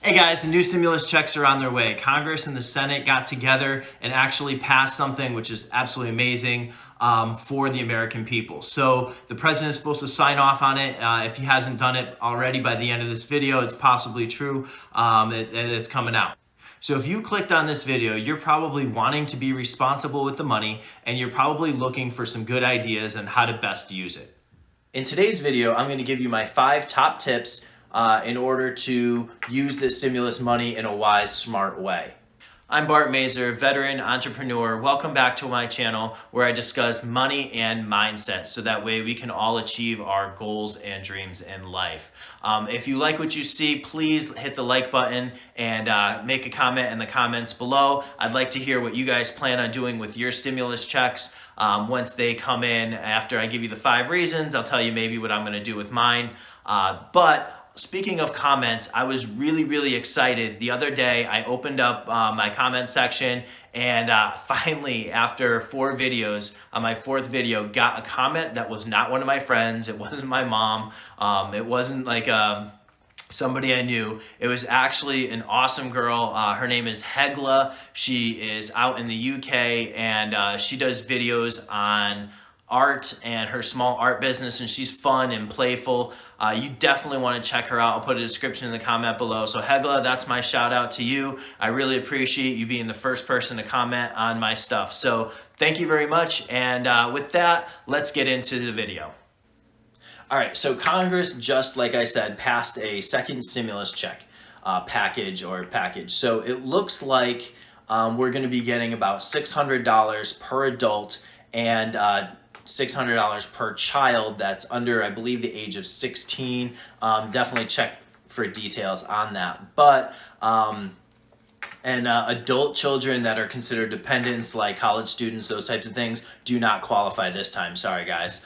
Hey guys, the new stimulus checks are on their way. Congress and the Senate got together and actually passed something which is absolutely amazing for the American people. So the president is supposed to sign off on it. If he hasn't done it already by the end of this video, it's possibly true it's coming out. So if you clicked on this video, you're probably wanting to be responsible with the money and you're probably looking for some good ideas on how to best use it. In today's video, I'm going to give you my 5 top tips in order to use this stimulus money in a wise, smart way. I'm Bart Mazer, veteran entrepreneur. Welcome back to my channel where I discuss money and mindset so that way we can all achieve our goals and dreams in life. If you like what you see, please hit the like button and make a comment in the comments below. I'd like to hear what you guys plan on doing with your stimulus checks. Once they come in, after I give you the 5 reasons, I'll tell you maybe what I'm going to do with mine. But speaking of comments, I was really excited. The other day, I opened up my comment section and finally, after 4 videos, on my 4th video, got a comment that was not one of my friends. It wasn't my mom. It wasn't like somebody I knew. It was actually an awesome girl. Her name is Hegla. She is out in the UK and she does videos on art and her small art business, and she's fun and playful. You definitely want to check her out. I'll put a description in the comment below. So Hegla, that's my shout out to you. I really appreciate you being the first person to comment on my stuff. So thank you very much. And with that, let's get into the video. All right, so Congress, just like I said, passed a second stimulus check package. So it looks like we're going to be getting about $600 per adult and $600 per child that's under, I believe, the age of 16. Definitely check for details on that. But adult children that are considered dependents, like college students, those types of things, do not qualify this time. Sorry, guys.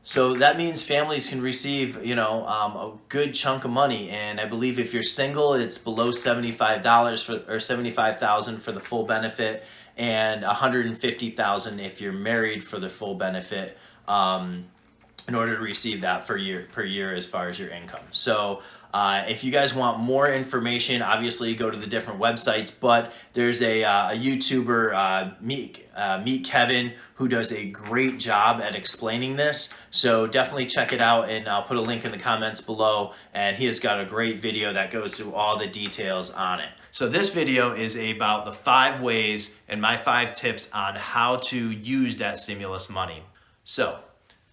So that means families can receive, a good chunk of money. And I believe if you're single, it's below $75 or $75,000 for the full benefit, and $150,000 if you're married for the full benefit, in order to receive that per year as far as your income. So if you guys want more information, obviously go to the different websites, but there's a YouTuber, Meet Kevin, who does a great job at explaining this. So definitely check it out, and I'll put a link in the comments below, and he has got a great video that goes through all the details on it. So this video is about the 5 ways and my 5 tips on how to use that stimulus money. So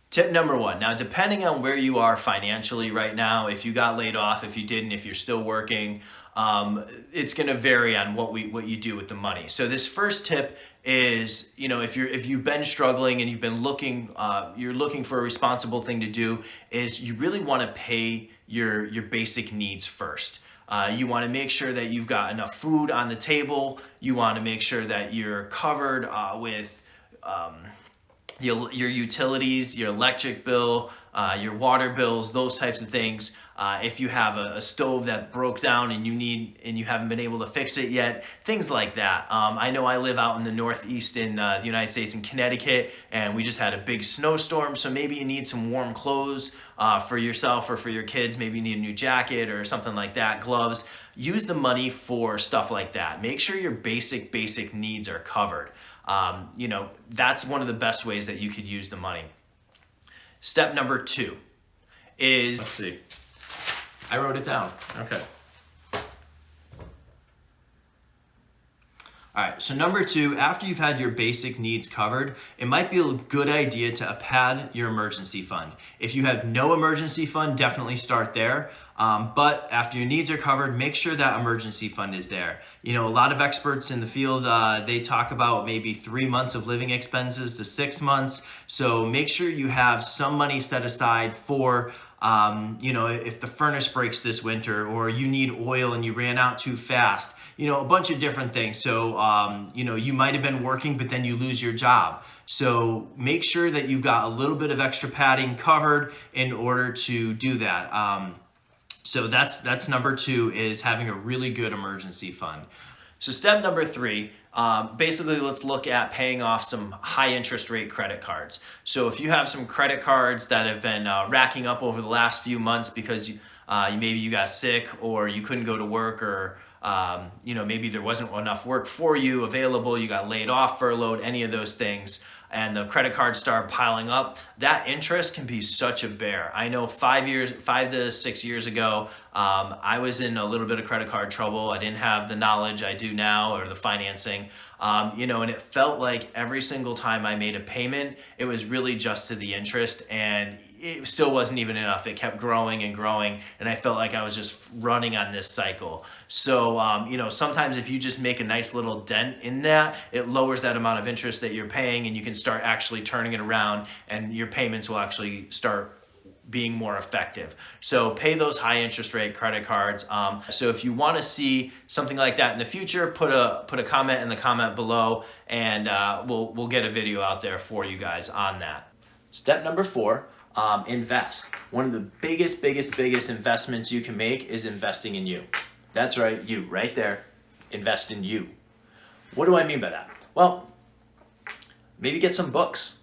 tip number 1, now depending on where you are financially right now, if you got laid off, if you didn't, if you're still working, it's gonna vary on what you do with the money. So this first tip is, if you've been struggling and you've been looking, you're looking for a responsible thing to do, is you really wanna pay your basic needs first. You want to make sure that you've got enough food on the table. You want to make sure that you're covered with your utilities, your electric bill, your water bills, those types of things. If you have a stove that broke down and you haven't been able to fix it yet, things like that. I know I live out in the Northeast in the United States in Connecticut, and we just had a big snowstorm, so maybe you need some warm clothes for yourself or for your kids. Maybe you need a new jacket or something like that, gloves. Use the money for stuff like that. Make sure your basic needs are covered. That's one of the best ways that you could use the money. Step number 2 is, let's see, I wrote it down. Okay. All right, so number 2, after you've had your basic needs covered, it might be a good idea to pad your emergency fund. If you have no emergency fund, definitely start there. But after your needs are covered, make sure that emergency fund is there. A lot of experts in the field, they talk about maybe 3 months of living expenses to 6 months. So make sure you have some money set aside for if the furnace breaks this winter, or you need oil and you ran out too fast, a bunch of different things. So, you might have been working, but then you lose your job. So make sure that you've got a little bit of extra padding covered in order to do that. So that's number 2, is having a really good emergency fund. So step number 3, basically let's look at paying off some high interest rate credit cards. So if you have some credit cards that have been racking up over the last few months because maybe you got sick or you couldn't go to work, or maybe there wasn't enough work for you available, you got laid off, furloughed, any of those things, and the credit cards start piling up, that interest can be such a bear. I know 5 to 6 years ago, I was in a little bit of credit card trouble. I didn't have the knowledge I do now, or the financing, and it felt like every single time I made a payment, it was really just to the interest, and it still wasn't even enough. It kept growing and growing, and I felt like I was just running on this cycle. So, sometimes if you just make a nice little dent in that, it lowers that amount of interest that you're paying, and you can start actually turning it around, and your payments will actually start being more effective. So pay those high interest rate credit cards. So if you want to see something like that in the future, put a comment in the comment below, and we'll get a video out there for you guys on that. Step number 4, invest. One of the biggest investments you can make is investing in you. That's right, you right there. Invest in you. What do I mean by that? Well, maybe get some books,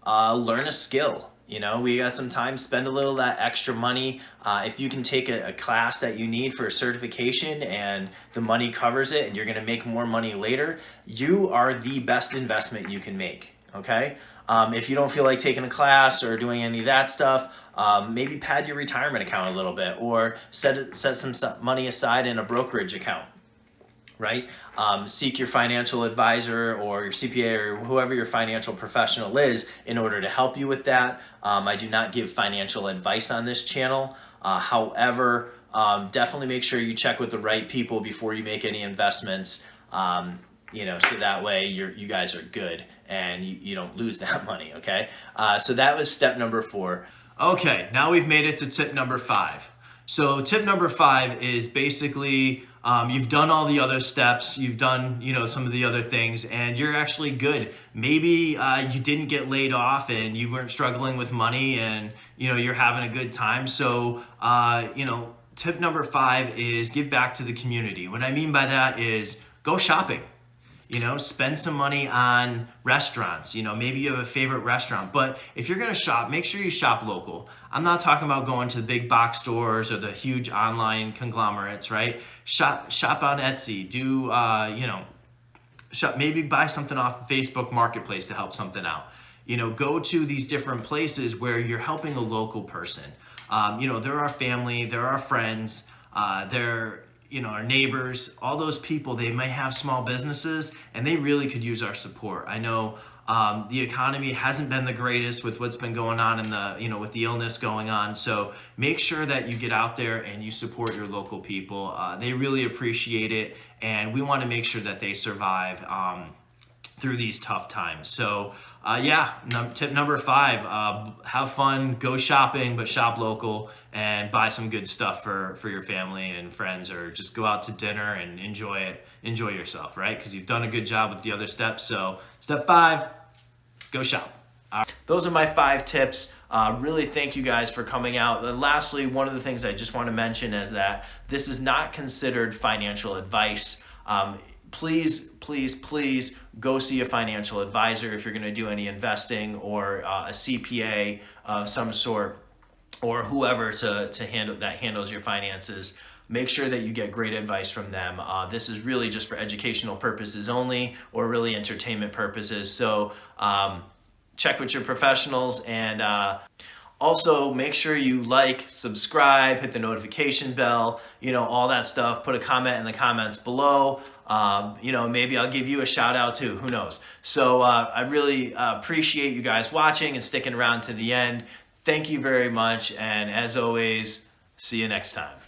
learn a skill. We got some time, spend a little of that extra money. If you can take a class that you need for a certification and the money covers it and you're gonna make more money later, you are the best investment you can make, okay? If you don't feel like taking a class or doing any of that stuff, maybe pad your retirement account a little bit, or set some money aside in a brokerage account. Right? Seek your financial advisor or your CPA or whoever your financial professional is in order to help you with that. I do not give financial advice on this channel. However, definitely make sure you check with the right people before you make any investments. So that way you guys are good and you don't lose that money, okay? So that was step number 4. Okay, now we've made it to tip number 5. So tip number 5 is basically, you've done all the other steps, you've done, some of the other things, and you're actually good. Maybe you didn't get laid off and you weren't struggling with money, and, you're having a good time. So, tip number 5 is give back to the community. What I mean by that is go shopping. Spend some money on restaurants. Maybe you have a favorite restaurant, but if you're gonna shop, make sure you shop local. I'm not talking about going to the big box stores or the huge online conglomerates, right? Shop on Etsy. Do, shop, maybe buy something off Facebook Marketplace to help something out. Go to these different places where you're helping a local person. They're our family, they're our friends, they're our neighbors, all those people. They might have small businesses and they really could use our support. I know the economy hasn't been the greatest with what's been going on in with the illness going on. So make sure that you get out there and you support your local people. They really appreciate it, and we want to make sure that they survive through these tough times. So tip number 5, have fun, go shopping, but shop local and buy some good stuff for your family and friends, or just go out to dinner and enjoy yourself, right? Because you've done a good job with the other steps. So step 5, go shop. Those are my 5 tips. Really thank you guys for coming out. And lastly, one of the things I just want to mention is that this is not considered financial advice. Please go see a financial advisor if you're going to do any investing, or a CPA of some sort, or whoever handles your finances. Make sure that you get great advice from them. This is really just for educational purposes only, or really entertainment purposes. So check with your professionals, and also make sure you like, subscribe, hit the notification bell, all that stuff. Put a comment in the comments below. Maybe I'll give you a shout out too, who knows? So I really appreciate you guys watching and sticking around to the end. Thank you very much. And as always, see you next time.